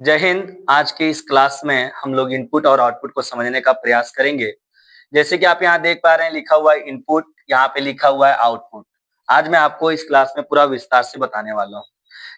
जय हिंद। आज की इस क्लास में हम लोग इनपुट और आउटपुट को समझने का प्रयास करेंगे। जैसे कि आप यहाँ देख पा रहे हैं, लिखा हुआ है इनपुट, यहाँ पे लिखा हुआ है आउटपुट। आज मैं आपको इस क्लास में पूरा विस्तार से बताने वाला हूँ।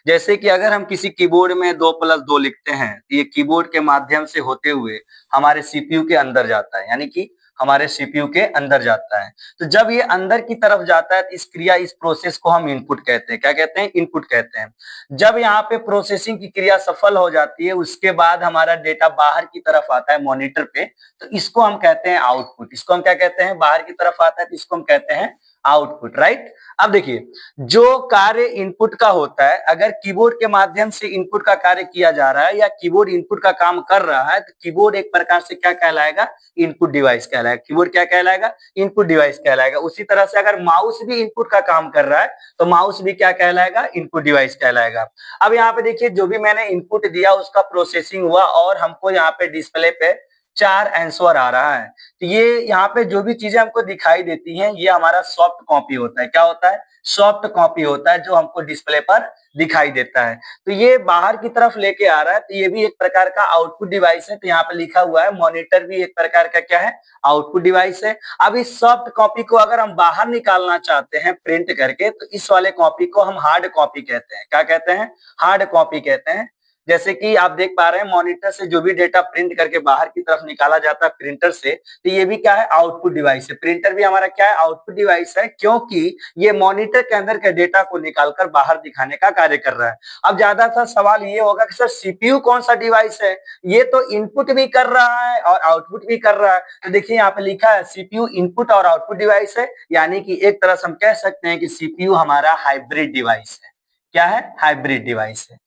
जैसे कि अगर हम किसी कीबोर्ड में 2+2 लिखते हैं, तो ये कीबोर्ड के माध्यम से होते हुए हमारे सीपीयू के अंदर जाता है, यानी कि हमारे सीपीयू के अंदर जाता है। तो जब ये अंदर की तरफ जाता है तो इस प्रोसेस को हम इनपुट कहते हैं। क्या कहते हैं? इनपुट कहते हैं। जब यहाँ पे प्रोसेसिंग की क्रिया सफल हो जाती है, उसके बाद हमारा डेटा बाहर की तरफ आता है मॉनिटर पे, तो इसको हम कहते हैं आउटपुट। इसको हम क्या कहते हैं? बाहर की तरफ आता है तो इसको हम कहते हैं आउटपुट, राइट। अब देखिए, जो कार्य इनपुट का होता है, अगर कीबोर्ड के माध्यम से इनपुट का कार्य किया जा रहा है या कीबोर्ड इनपुट का काम कर रहा है, तो कीबोर्ड एक प्रकार से क्या कहलाएगा? इनपुट डिवाइस कहलाएगा। कीबोर्ड क्या कहलाएगा? इनपुट डिवाइस कहलाएगा। उसी तरह से अगर माउस भी इनपुट का काम कर रहा है तो माउस भी क्या कहलाएगा? इनपुट डिवाइस कहलाएगा। अब यहाँ पे देखिए, जो भी मैंने इनपुट दिया उसका प्रोसेसिंग हुआ और हमको यहाँ पे डिस्प्ले पे 4 आंसर आ रहा है। तो ये यहाँ पे जो भी चीजें हमको दिखाई देती हैं, ये हमारा सॉफ्ट कॉपी होता है। क्या होता है? सॉफ्ट कॉपी होता है, जो हमको डिस्प्ले पर दिखाई देता है। तो ये बाहर की तरफ लेके आ रहा है, तो ये भी एक प्रकार का आउटपुट डिवाइस है। तो यहाँ पे लिखा हुआ है मॉनिटर भी एक प्रकार का क्या है? आउटपुट डिवाइस है। अब इस सॉफ्ट कॉपी को अगर हम बाहर निकालना चाहते हैं प्रिंट करके, तो इस वाले कॉपी को हम हार्ड कॉपी कहते हैं। क्या कहते हैं? हार्ड कॉपी कहते हैं। जैसे कि आप देख पा रहे हैं, मॉनिटर से जो भी डेटा प्रिंट करके बाहर की तरफ निकाला जाता है प्रिंटर से, तो ये भी क्या है? आउटपुट डिवाइस है। प्रिंटर भी हमारा क्या है? आउटपुट डिवाइस है, क्योंकि ये मॉनिटर के अंदर के डेटा को निकालकर बाहर दिखाने का कार्य कर रहा है। अब ज्यादातर सवाल ये होगा कि सर सीपीयू कौन सा डिवाइस है? ये तो इनपुट भी कर रहा है और आउटपुट भी कर रहा है। तो देखिए, यहाँ पे लिखा है सीपीयू इनपुट और आउटपुट डिवाइस है, यानी कि एक तरह से हम कह सकते हैं कि सीपीयू हमारा हाइब्रिड डिवाइस है। क्या है? हाइब्रिड डिवाइस है।